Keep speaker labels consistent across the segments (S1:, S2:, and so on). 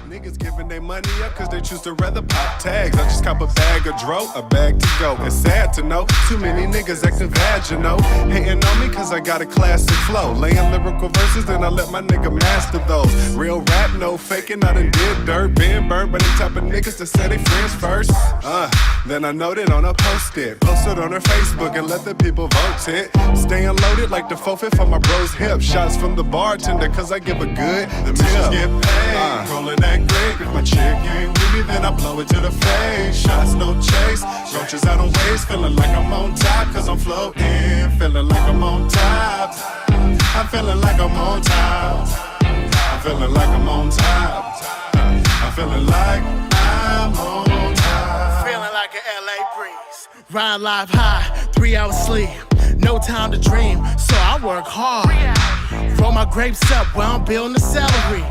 S1: Niggas giving their money up cause they choose to rather pop tags. I just cop a bag of dro, a bag to go. It's sad to know, too many niggas acting vaginal. Hating on me cause I got a classic flow. Laying lyrical verses and I let my nigga master those. Real rap, no faking, I done did dirt. Been burnt by the type of niggas that say they friends first. Then I noted on a post-it. Post it on her Facebook and let the people vote it. Staying loaded like the faux-fit for my bro's hip. Shots from the bartender cause I give a good The missions get paid, rolling that grape. If my chick ain't with me, then I blow it to the face. Shots, no chase, roaches out on waist. Feeling like I'm on top, cause I'm floating. Feeling like I'm on top. I'm feeling like I'm on top. I'm feeling like I'm on top. I'm feeling like I'm on top.
S2: Feeling like an LA breeze. Ride live high, 3 hours sleep. No time to dream, so I work hard. Roll my grapes up while I'm building the celery.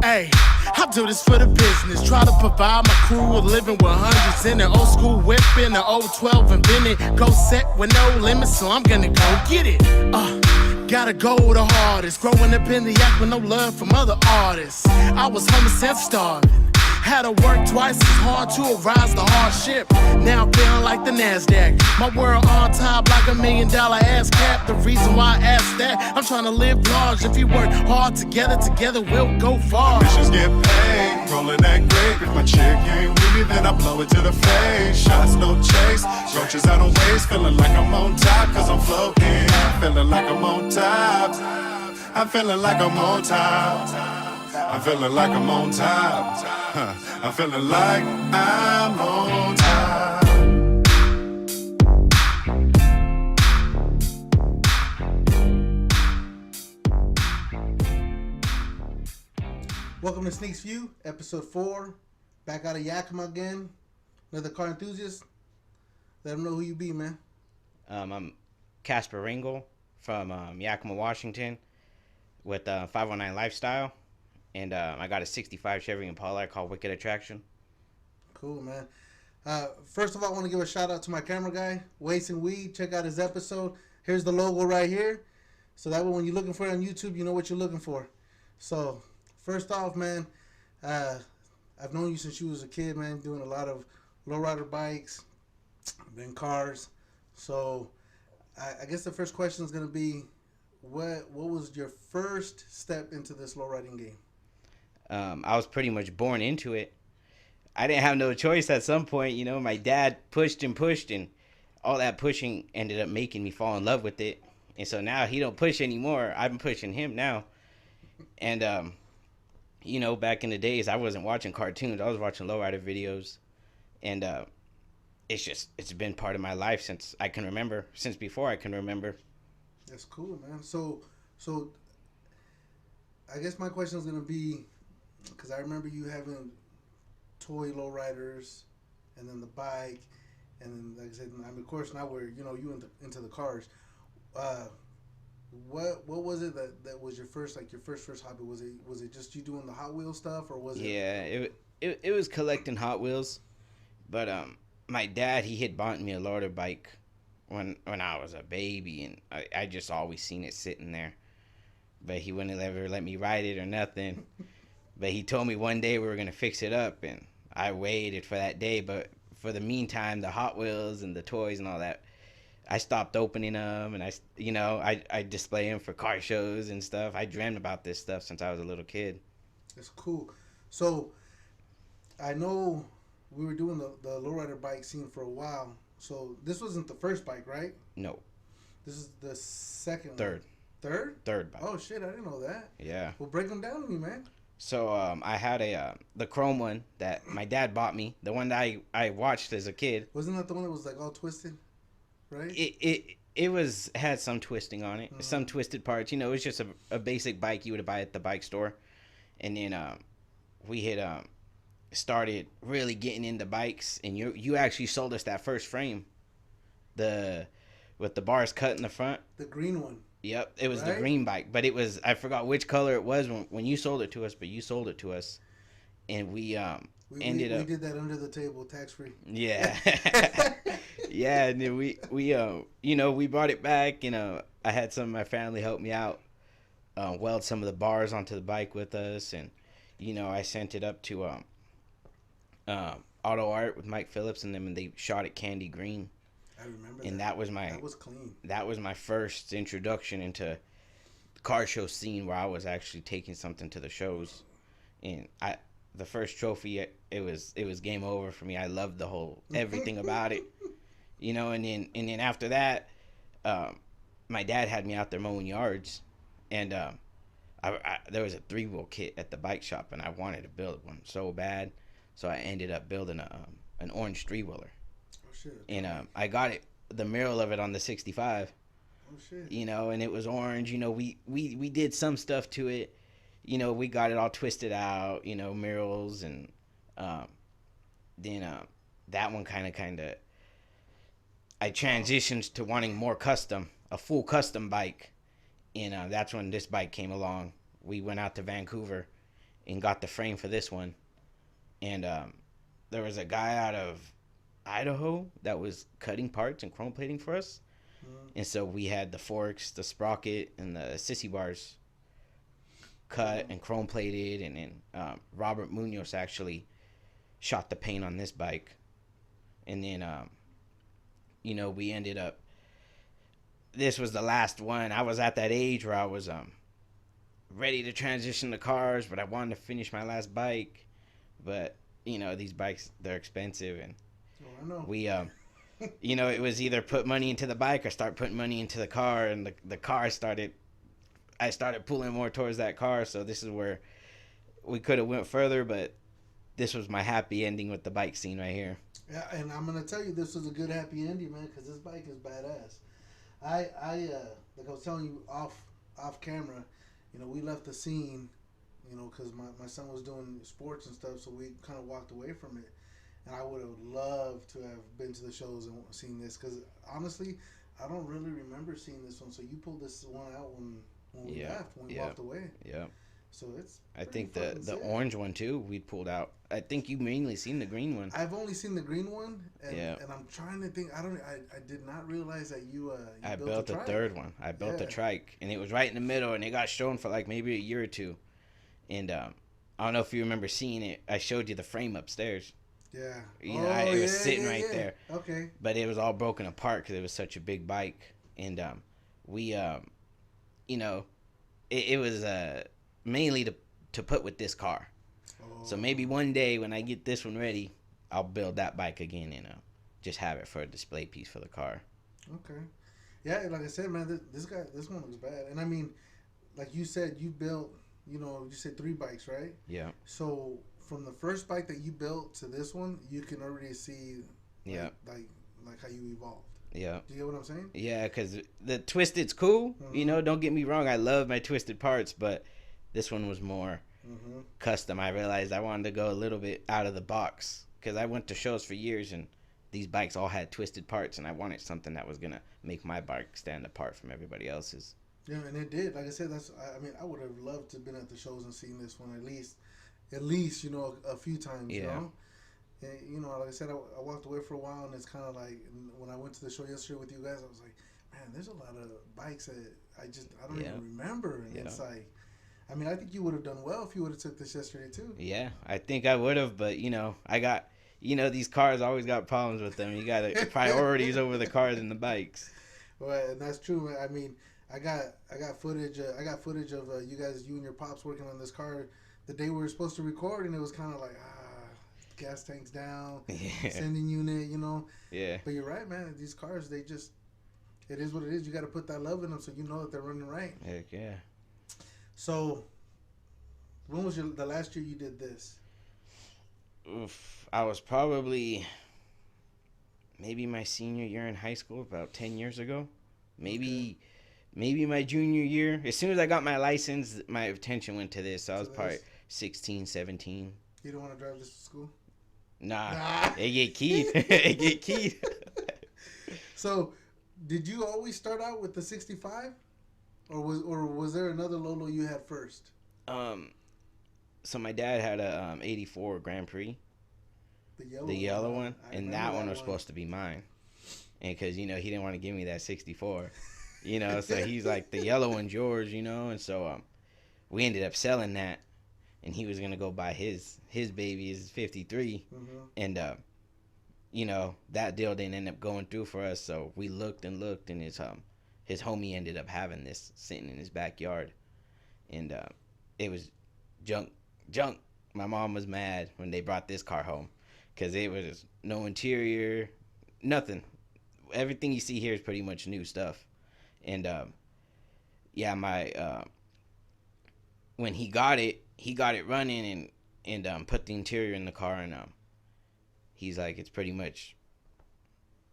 S2: Ayy, I do this for the business. Try to provide my crew with living with hundreds in an old school whip in the old 12 and been it. Go set with no limits, so I'm gonna go get it. Gotta go the hardest. Growing up in the Yakima, no love from other artists. I was homeless and starving. Had to work twice as hard to arise the hardship. Now I'm feeling like the NASDAQ. My world on top like $1 million ass cap. The reason why I asked that, I'm trying to live large. If we work hard together we'll go far.
S1: Missions get paid, rolling that grape. If my chick ain't with me, then I blow it to the face. Shots, no chase, roaches out on waist. Feeling like I'm on top, cause I'm floating. Feeling like I'm on top. I'm feeling like I'm on top. I'm feeling like I'm on top. I'm feeling like I'm on top.
S3: Welcome to Sneaks View, episode 4. Back out of Yakima again. Another car enthusiast. Let them know who you be, man.
S4: I'm Casper Rangel from Yakima, Washington, with 519 Lifestyle. And I got a 65 Chevrolet Impala called Wicked Attraction.
S3: Cool, man. First of all, I want to give a shout out to my camera guy, Wasting Weed. Check out his episode. Here's the logo right here. So that way when you're looking for it on YouTube, you know what you're looking for. So, first off, man, I've known you since you was a kid, man, doing a lot of lowrider bikes, then cars. So, I guess the first question is going to be, what was your first step into this lowriding game?
S4: I was pretty much born into it. I didn't have no choice at some point. You know, my dad pushed, and all that pushing ended up making me fall in love with it. And so now he don't push anymore. I'm pushing him now. And, you know, back in the days, I wasn't watching cartoons. I was watching lowrider videos. And it's been part of my life since I can remember, since before I can remember.
S3: That's cool, man. So I guess my question is going to be, because I remember you having toy lowriders and then the bike, and then, like I said, I mean, of course, now we're, you know, you into the cars. What was it that was your first hobby? Was it just you doing the Hot Wheels stuff, or was it?
S4: Yeah, it was collecting Hot Wheels, but my dad, he had bought me a lowrider bike when I was a baby, and I just always seen it sitting there, but he wouldn't ever let me ride it or nothing. But he told me one day we were gonna fix it up, and I waited for that day. But for the meantime, the Hot Wheels and the toys and all that, I stopped opening them, and I display them for car shows and stuff. I dreamed about this stuff since I was a little kid.
S3: That's cool. So I know we were doing the lowrider bike scene for a while. So this wasn't the first bike, right?
S4: No.
S3: This is the second
S4: Third.
S3: one. Third?
S4: Third bike.
S3: Oh, shit, I didn't know that.
S4: Yeah.
S3: Well, break them down to me, man.
S4: So I had the chrome one that my dad bought me, the one that I watched as a kid.
S3: Wasn't that the one that was like all twisted, right?
S4: It had some twisting on it, some twisted parts. You know, it was just a basic bike you would buy at the bike store. And then we had started really getting into bikes, and you actually sold us that first frame, with the bars cut in the front.
S3: The green one.
S4: Yep, it was
S3: right?
S4: the green bike, but I forgot which color it was when you sold it to us, but you sold it to us, and we ended up.
S3: We did that under the table, tax free.
S4: Yeah, yeah, and then we brought it back. You know, I had some of my family help me out weld some of the bars onto the bike with us, and I sent it up to Auto Art with Mike Phillips and them, and they shot it candy green.
S3: I remember
S4: And
S3: that was clean.
S4: That was my first introduction into the car show scene, where I was actually taking something to the shows. And the first trophy, it was game over for me. I loved the whole everything about it, And then after that, my dad had me out there mowing yards, and there was a 3-wheel kit at the bike shop, and I wanted to build one so bad, so I ended up building an orange 3-wheeler.
S3: Oh shit.
S4: And I got the mural of it on the 65.
S3: Oh shit.
S4: And it was orange. We did some stuff to it. We got it all twisted out. Murals, and then that one kind of. I transitioned to wanting more a full custom bike, and that's when this bike came along. We went out to Vancouver, and got the frame for this one, and there was a guy out of Idaho that was cutting parts and chrome plating for us. And so we had the forks, the sprocket, and the sissy bars cut and chrome plated. And then Robert Munoz actually shot the paint on this bike. And then, we ended up, this was the last one. I was at that age where I was ready to transition to cars, but I wanted to finish my last bike. But, these bikes, they're expensive, and
S3: I know.
S4: we it was either put money into the bike or start putting money into the car, and the car I started pulling more towards that car. So this is where we could have went further, but this was my happy ending with the bike scene right here.
S3: Yeah, and I'm gonna tell you, this was a good happy ending, man, because this bike is badass. I like I was telling you off camera, we left the scene, because my son was doing sports and stuff, so we kind of walked away from it. And I would have loved to have been to the shows and seen this, because honestly, I don't really remember seeing this one. So you pulled this one out when we left, when we walked away.
S4: Yeah.
S3: So it's.
S4: I think the orange one too we pulled out. I think you mainly seen the green one.
S3: I've only seen the green one, and I'm trying to think. I did not realize that you.
S4: I built a third one. I built a trike, and it was right in the middle, and it got shown for like maybe a year or two. And I don't know if you remember seeing it. I showed you the frame upstairs.
S3: Yeah.
S4: It was sitting right there.
S3: Okay.
S4: But it was all broken apart because it was such a big bike. And we, it was mainly to put with this car. Oh. So maybe one day when I get this one ready, I'll build that bike again and just have it for a display piece for the car.
S3: Okay. Yeah, like I said, man, this one looks bad. And I mean, like you said, you built, you said 3 bikes, right?
S4: Yeah.
S3: So from the first bike that you built to this one, you can already see, like how you evolved.
S4: Yeah.
S3: Do you get what I'm saying?
S4: Yeah, because the Twisted's cool.
S3: Mm-hmm.
S4: Don't get me wrong. I love my Twisted parts, but this one was more custom. I realized I wanted to go a little bit out of the box because I went to shows for years, and these bikes all had Twisted parts, and I wanted something that was going to make my bike stand apart from everybody else's.
S3: Yeah, and it did. Like I said, I would have loved to have been at the shows and seen this one at least, a few times, And, like I said, I walked away for a while, and it's kind of like, when I went to the show yesterday with you guys, I was like, man, there's a lot of bikes that I don't even remember. And it's like, I mean, I think you would have done well if you would have took this yesterday too.
S4: Yeah, I think I would have, but, I got, these cars always got problems with them. You got priorities over the cars and the bikes.
S3: Well, and that's true, man. I mean, I got footage. I got footage of you and your pops working on this car the day we were supposed to record, and it was kind of like, gas tanks down, sending unit,
S4: Yeah.
S3: But you're right, man. These cars, it is what it is. You got to put that love in them so you know that they're running right.
S4: Heck yeah.
S3: So, when was the last year you did this?
S4: Oof, I was probably maybe my senior year in high school, about 10 years ago. Maybe my junior year. As soon as I got my license, my attention went to this. So I was probably 16, 17.
S3: You don't want to drive this to school?
S4: Nah. It get keyed.
S3: So, did you always start out with the 65? Or was there another Lolo you had first?
S4: So my dad had a 84 Grand Prix. The yellow one. And that one was supposed to be mine. And because, he didn't want to give me that 64. you know. So he's like, the yellow one's yours, you know. And so we ended up selling that, and he was gonna go buy his baby, his 53, and you know, that deal didn't end up going through for us. So we looked and looked, and his homie ended up having this sitting in his backyard, and it was junk. My mom was mad when they brought this car home, because it was no interior, nothing. Everything you see here is pretty much new stuff. And yeah, my when he got it running, and put the interior in the car, and he's like, it's pretty much,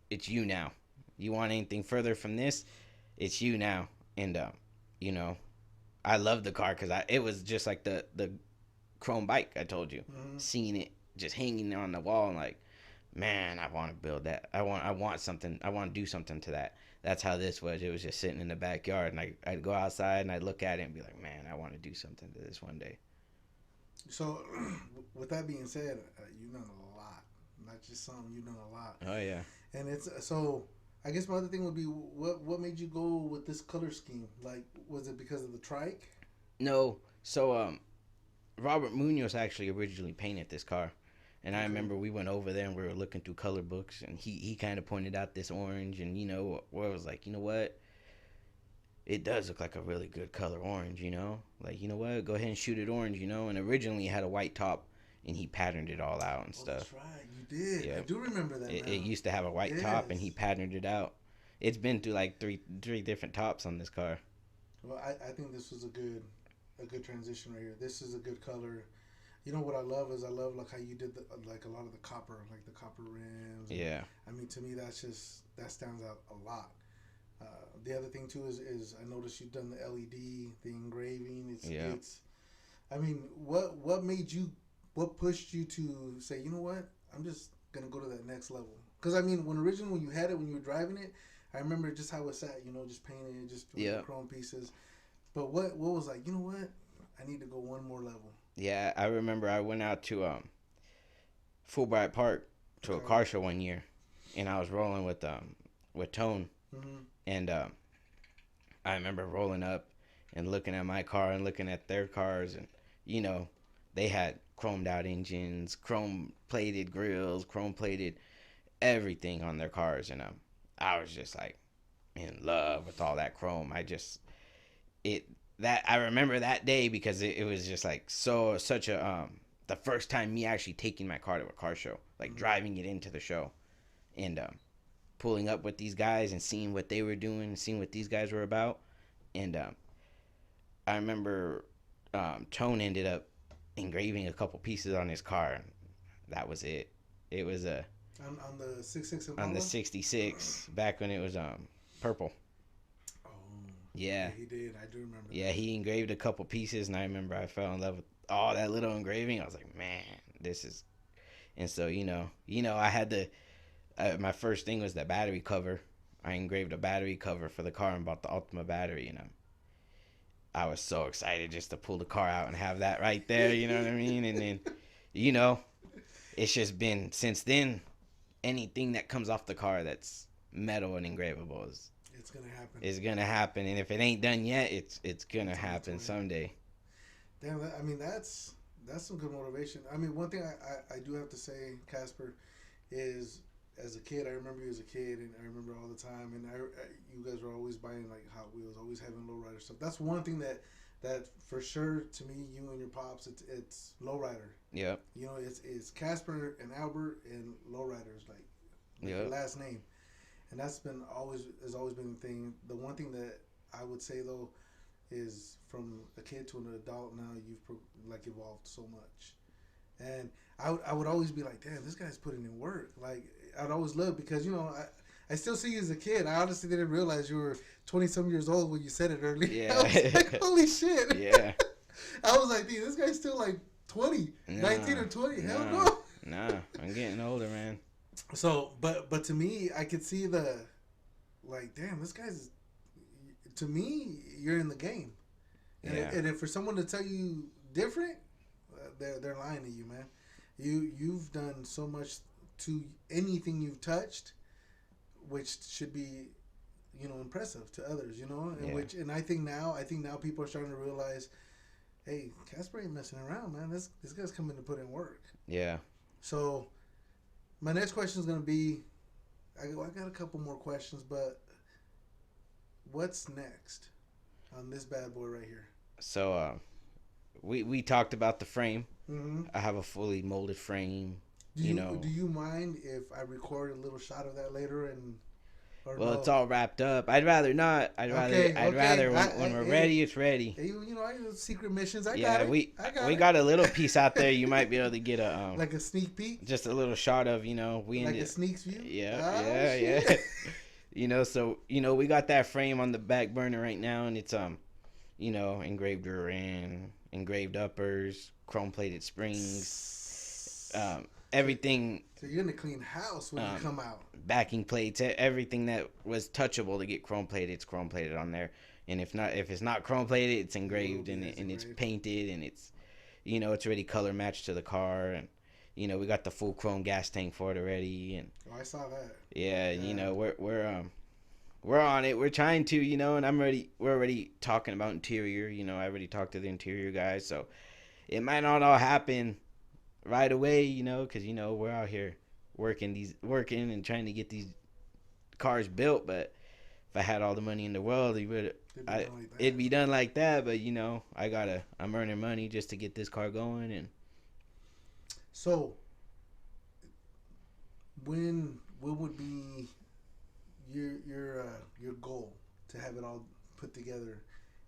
S4: it's you now. You want anything further from this? It's you now. And you know, I love the car because it was just like the chrome bike I told you. Seeing it just hanging on the wall, and like, man, I want to build that. I want something. I want to do something to that. That's how this was. It was just sitting in the backyard, and I'd go outside and I'd look at it and be like, man, I want to do something to this one day.
S3: So, with that being said, you've done a lot. Not just some, you've done a lot.
S4: Oh yeah.
S3: And it's so. I guess my other thing would be, what made you go with this color scheme? Like, was it because of the trike?
S4: No. So Robert Munoz actually originally painted this car. And I remember we went over there and we were looking through color books, and he kind of pointed out this orange, and, you know, where I was like, you know what? It does look like a really good color orange, you know? Like, you know what? Go ahead and shoot it orange, you know? And originally it had a white top, and he patterned it all out and stuff.
S3: That's right. You did.
S4: Yeah.
S3: I do remember that.
S4: It used to have a white top, and he patterned it out. It's been through like three different tops on this car.
S3: Well, I think this was a good transition right here. This is a good color. You know what I love is like how you did like a lot of the copper rims.
S4: Yeah.
S3: I mean, to me that stands out a lot. The other thing too is I noticed you've done the LED, the engraving. It's. I mean, what pushed you to say, you know what, I'm just gonna go to that next level? Because I mean, when you had it, when you were driving it, I remember just how it sat. You know, just painted, just doing chrome pieces. But what was like, you know what, I need to go one more level.
S4: Yeah, I remember I went out to Fulbright Park to a car show one year, and I was rolling with Tone, and I remember rolling up and looking at my car and looking at their cars, and, you know, they had chromed out engines, chrome plated grills, chrome plated everything on their cars, and I was just like in love with all that chrome. I remember that day because it was just like such a the first time me actually taking my car to a car show, like driving it into the show, and pulling up with these guys and seeing what they were doing, seeing what these guys were about. And I remember Tone ended up engraving a couple pieces on his car, and that was it. It was
S3: on the 66 Impala?
S4: On the 66, back when it was purple. Yeah,
S3: he did. I do remember.
S4: Yeah, he engraved a couple pieces, and I remember I fell in love with all that little engraving. I was like, man, this is. And so, you know, I had my first thing was that battery cover. I engraved a battery cover for the car and bought the Ultima battery, and I was so excited just to pull the car out and have that right there. You know what I mean? And then, you know, it's just been since then. Anything that comes off the car that's metal and engravable is.
S3: It's gonna happen.
S4: It's gonna happen, and if it ain't done yet, it's gonna happen someday.
S3: Damn, I mean that's some good motivation. I mean, one thing I do have to say, Casper, is as a kid, I remember you as a kid, and I remember all the time, and you guys were always buying like Hot Wheels, always having Lowrider stuff. That's one thing that for sure to me, you and your pops, it's Lowrider.
S4: Yep.
S3: You know, it's Casper and Albert and Lowrider's like your last name. And that's has always been the thing. The one thing that I would say though is from a kid to an adult now, you've evolved so much. And I would always be like, damn, this guy's putting in work. Like I'd always love, because you know I still see you as a kid. I honestly didn't realize you were 20-some years old when you said it earlier.
S4: Yeah.
S3: I was like, holy shit.
S4: Yeah.
S3: I was like, dude, this guy's still like 20, 19 or 20. Hell no.
S4: Nah, I'm getting older, man.
S3: So, but to me, I could see like, damn, this guy's, to me, you're in the game. And if for someone to tell you different, they're lying to you, man. You've done so much to anything you've touched, which should be, impressive to others, and
S4: Yeah.
S3: and I think now people are starting to realize, hey, Casper ain't messing around, man. This guy's coming to put in work.
S4: Yeah.
S3: So my next question is gonna be, I got a couple more questions, but what's next on this bad boy right here?
S4: So we talked about the frame.
S3: Mm-hmm.
S4: I have a fully molded frame.
S3: Do you mind if I record a little shot of that later
S4: Well,
S3: no?
S4: it's all wrapped up. I'd rather not. I'd rather when we're ready, it's ready.
S3: Hey, I secret missions. I
S4: Yeah,
S3: got it.
S4: we got a little piece out there. You might be able to get a
S3: like a sneak peek,
S4: just a little shot of we
S3: like a sneak view.
S4: Yeah. So we got that frame on the back burner right now, and it's engraved rear end, engraved uppers, chrome plated springs, everything.
S3: So you're gonna clean house when you come out.
S4: Backing plates, everything that was touchable to get chrome plated, it's chrome plated on there. And if it's not chrome plated, it's engraved and it's painted, and it's it's already color matched to the car, and we got the full chrome gas tank for it already. And
S3: I saw that.
S4: Yeah. We're on it. We're trying to, and we're already talking about interior. I already talked to the interior guys, so it might not all happen right away, because we're out here working and trying to get these cars built. But if I had all the money in the world, it'd be done like that. But I'm earning money just to get this car going. And
S3: so, what would be your goal to have it all put together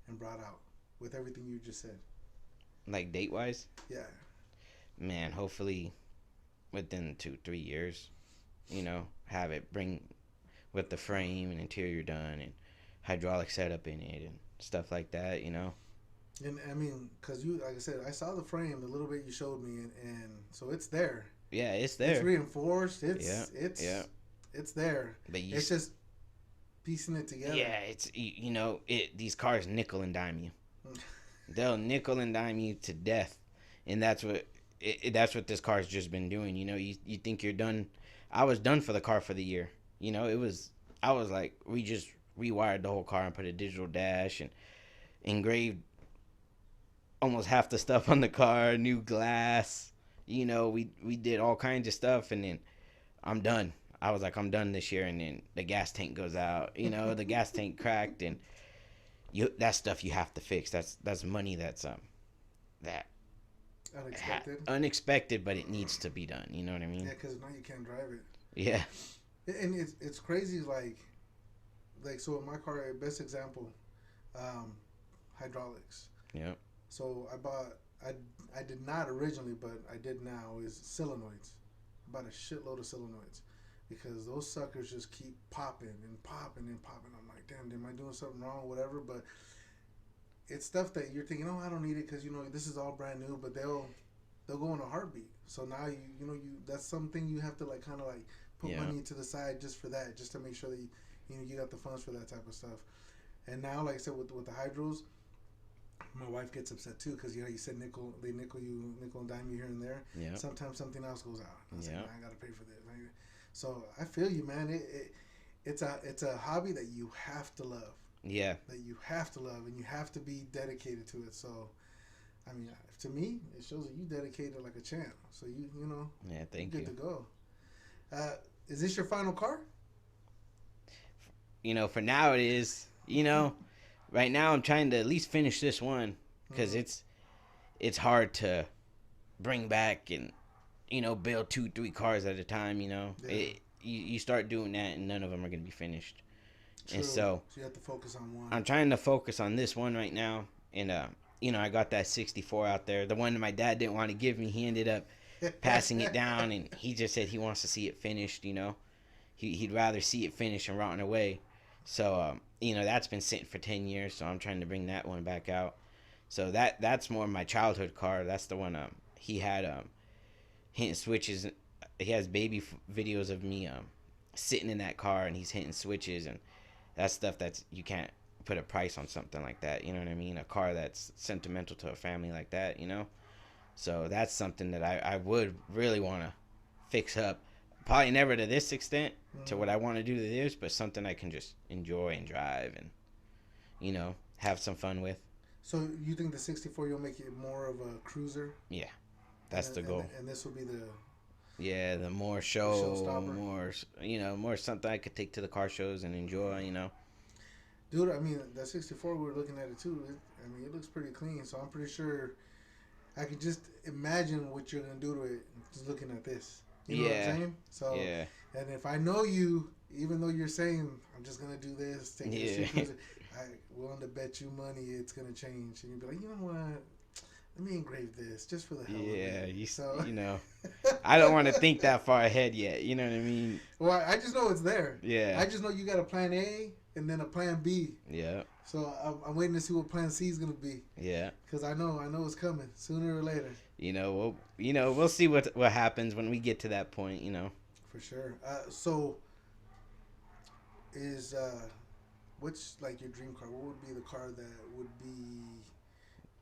S3: and brought out with everything you just said?
S4: Like date wise?
S3: Yeah.
S4: Man, hopefully within 2-3 years, have it bring with the frame and interior done and hydraulic setup in it and stuff like that,
S3: And I mean, because like I said, I saw the frame, the little bit you showed me, and so it's there.
S4: Yeah, it's there.
S3: It's reinforced. It's there.
S4: But
S3: it's just piecing it together.
S4: Yeah, it's these cars nickel and dime you. They'll nickel and dime you to death, and that's what this car's just been doing. You think you're done. I was done for the car for the year. I was like, we just rewired the whole car and put a digital dash and engraved almost half the stuff on the car, new glass. We did all kinds of stuff, and then I'm done. I was like, I'm done this year, and then the gas tank goes out. The gas tank cracked, and that stuff you have to fix. That's money that's that unexpected, but it needs to be done. You know what I mean?
S3: Yeah, because now you can't drive it.
S4: Yeah.
S3: And it's crazy, like so in my car, best example, hydraulics.
S4: Yeah.
S3: So I did not originally, but I did now, is solenoids. I bought a shitload of solenoids because those suckers just keep popping and popping and popping. I'm like, damn, am I doing something wrong, whatever? But it's stuff that you're thinking, oh, I don't need it because this is all brand new, but they'll go in a heartbeat. So now you that's something you have to kind of put money to the side just for that, just to make sure that you got the funds for that type of stuff. And now, like I said, with the hydros, my wife gets upset too because you said they nickel and dime you here and there.
S4: Yeah.
S3: Sometimes something else goes out. I was like, man, I gotta pay for this. So I feel you, man. It's a hobby that you have to love.
S4: Yeah.
S3: That you have to love, and you have to be dedicated to it. So, I mean, to me, it shows that you dedicated like a champ. So
S4: Yeah, thank you.
S3: Good to go. Is this your final car?
S4: For now it is. Right now I'm trying to at least finish this one because it's hard to bring back and build 2-3 cars at a time. Yeah. You start doing that and none of them are gonna be finished. True. And so
S3: you have to focus on one.
S4: I'm trying to focus on this one right now, and I got that 64 out there, the one that my dad didn't want to give me. He ended up passing it down, and he just said he wants to see it finished. He'd rather see it finished and rotting away. So that's been sitting for 10 years, so I'm trying to bring that one back out. So that's more my childhood car. That's the one he had hitting switches. He has baby videos of me sitting in that car, and he's hitting switches, and that's stuff that's you can't put a price on something like that. You know what I mean? A car that's sentimental to a family like that. So that's something that I would really want to fix up. Probably never to this extent, to what I want to do to this, but something I can just enjoy and drive and, you know, have some fun with.
S3: So you think the 64 you'll make it more of a cruiser?
S4: Yeah, that's the goal.
S3: And this will be the
S4: The more show,
S3: showstopper.
S4: more, you know, more something I could take to the car shows and enjoy, you know.
S3: Dude, I mean, that 64, we were looking at it too. It looks pretty clean. So I'm pretty sure I could just imagine what you're going to do to it just looking at this. You know what I'm saying? So,
S4: yeah.
S3: And if I know you, even though you're saying, I'm just going to do this, take this, I'm willing to bet you money it's going to change. And you'll be like, you know what? Let me engrave this just for the hell of it.
S4: You know, I don't want to think that far ahead yet. You know what I mean?
S3: Well, I just know it's there.
S4: Yeah.
S3: I just know you got a plan A and then a plan B.
S4: Yeah.
S3: So I'm waiting to see what plan C is gonna be.
S4: Yeah.
S3: Because I know it's coming sooner or later.
S4: You know, we'll see what happens when we get to that point. You know.
S3: For sure. So is what's like your dream car? What would be the car that would be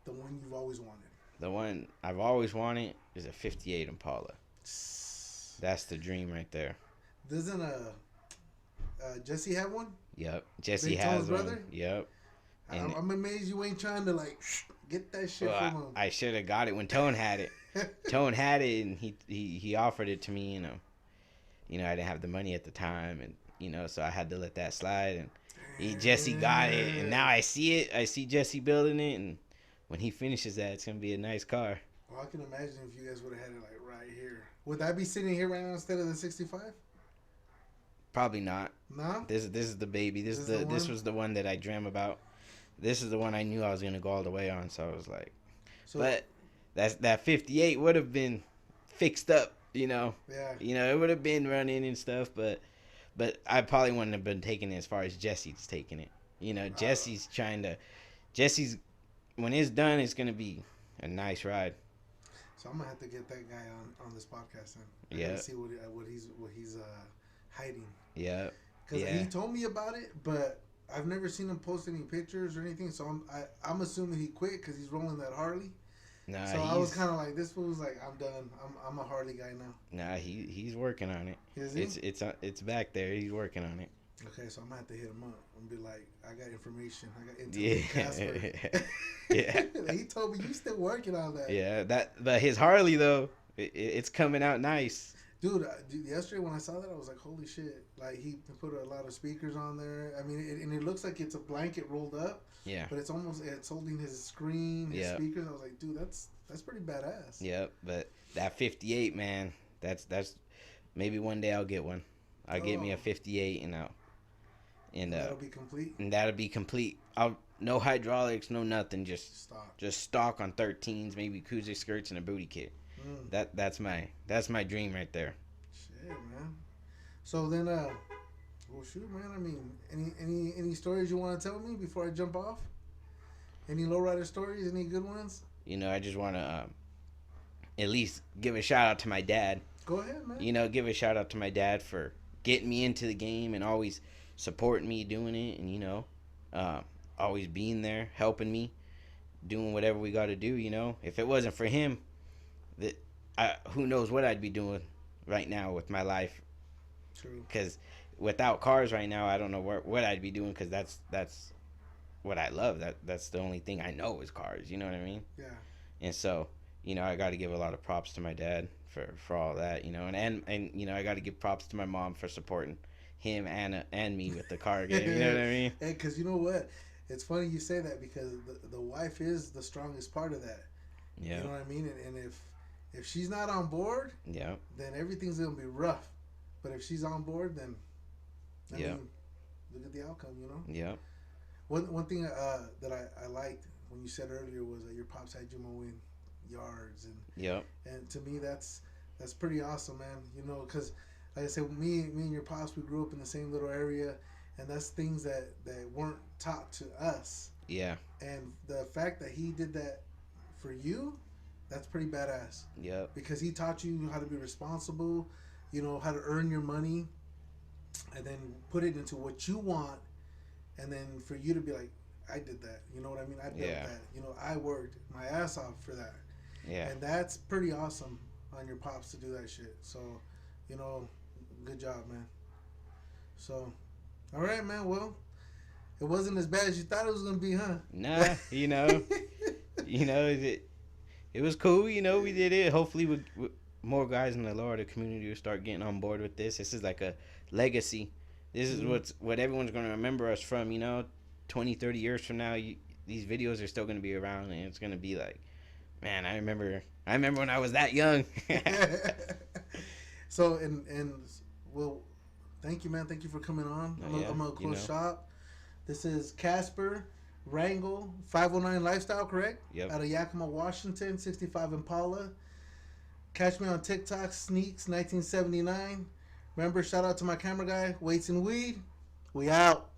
S3: the one you've always wanted?
S4: The one I've always wanted is a '58 Impala. That's the dream right there.
S3: Doesn't Jesse have one?
S4: Yep, Jesse
S3: Big
S4: has
S3: Tone's
S4: one.
S3: brother?
S4: Yep. And
S3: I'm amazed you ain't trying to like get that shit
S4: well,
S3: from him.
S4: I should have got it when Tone had it. Tone had it, and he offered it to me. You know, I didn't have the money at the time, and you know, so I had to let that slide. And Jesse got it, and now I see it. I see Jesse building it, and when he finishes that, it's gonna be a nice car.
S3: Well, I can imagine if you guys would have had it like right here. Would that be sitting here right now instead of the 65?
S4: Probably not.
S3: No.
S4: This is the baby. This was the one that I dream about. This is the one I knew I was gonna go all the way on. So I was like, but that 58 would have been fixed up. You know.
S3: Yeah.
S4: You know, it would have been running and stuff, but I probably wouldn't have been taking it as far as Jesse's taking it. You know, Jesse's when it's done, it's gonna be a nice ride.
S3: So I'm gonna have to get that guy on this podcast then.
S4: Yeah.
S3: See what he's hiding.
S4: Yeah.
S3: Because he told me about it, but I've never seen him post any pictures or anything. So I'm assuming he quit because he's rolling that Harley.
S4: Nah,
S3: so I was kind of like, this fool's like, I'm done. I'm a Harley guy now.
S4: Nah, he's working on it.
S3: Is he?
S4: It's back there. He's working on it.
S3: Okay, so I'm gonna have to hit him up and be like, I got information. I got intel from Casper.
S4: Yeah.
S3: He told me you still working on that.
S4: Yeah, but his Harley though, it's coming out nice.
S3: Dude, yesterday when I saw that, I was like, holy shit. Like, he put a lot of speakers on there. I mean, and it looks like it's a blanket rolled up.
S4: Yeah.
S3: But it's holding his screen, his speakers. I was like, dude, that's pretty badass.
S4: Yep, but that 58, man, that's maybe one day I'll get one. I'll get me a 58 and
S3: that'll be complete.
S4: And that'll be complete. No hydraulics, no nothing, just stock on 13s, maybe cruiser skirts and a booty kit. That's my dream right there.
S3: Shit, man. So then, well, shoot, man. I mean, any stories you want to tell me before I jump off? Any lowrider stories? Any good ones?
S4: You know, I just want to at least give a shout out to my dad.
S3: Go ahead, man.
S4: You know, give a shout out to my dad for getting me into the game and always supporting me doing it, and you know, always being there, helping me, doing whatever we got to do. You know, if it wasn't for him, who knows what I'd be doing right now with my life.
S3: True.
S4: Because without cars right now, I don't know what I'd be doing, because that's what I love. That's the only thing I know is cars. You know what I mean?
S3: Yeah.
S4: And so, you know, I got to give a lot of props to my dad for all that, you know, and you know, I got to give props to my mom for supporting him and me with the car game. You know what I mean?
S3: And because you know what, it's funny you say that, because the wife is the strongest part of that.
S4: Yeah.
S3: You know what I mean? And if she's not on board,
S4: yeah, then
S3: everything's gonna be rough. But if she's on board, then I mean, look at the outcome. You know.
S4: Yeah.
S3: One thing that I liked when you said earlier was that your pops had you mowing yards, and to me that's pretty awesome, man. You know, because like I said, me and your pops, we grew up in the same little area, and that's things that weren't taught to us.
S4: Yeah.
S3: And the fact that he did that for you, that's pretty badass.
S4: Yep.
S3: Because he taught you how to be responsible, you know, how to earn your money, and then put it into what you want, and then for you to be like, I did that. You know what I mean? I built that. You know, I worked my ass off for that.
S4: Yeah.
S3: And that's pretty awesome on your pops to do that shit. So, you know, Good job, man. So, all right, man. Well, it wasn't as bad as you thought it was gonna be, huh?
S4: Nah, it was cool. We did it. Hopefully, more guys in the Lowrider community will start getting on board with this. This is like a legacy. This is what everyone's gonna remember us from. 20, 30 years from now, these videos are still gonna be around, and it's gonna be like, man, I remember when I was that young.
S3: So and well, thank you, man. Thank you for coming on. I'm gonna close shop. This is Casper Rangel, 509 Lifestyle, correct?
S4: Yep.
S3: Out of Yakima, Washington, 65 Impala. Catch me on TikTok, Sneaks 1979. Remember, shout out to my camera guy, Weights and Weed. We out.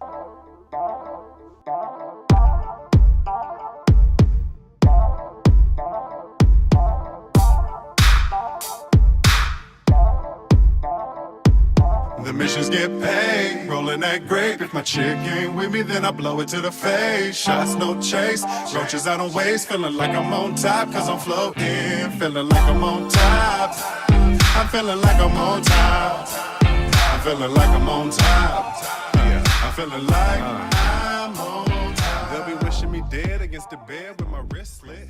S1: The missions get paid, rolling that grape. If my chick ain't with me, then I blow it to the face. Shots, no chase, roaches I don't waste. Feeling like I'm on top, cause I'm floating. Feeling like I'm on top. I'm feeling like I'm on top. I'm feeling like I'm on top. Yeah, I'm feeling like I'm on top. They'll be wishing me dead against the bed with my wrist slit.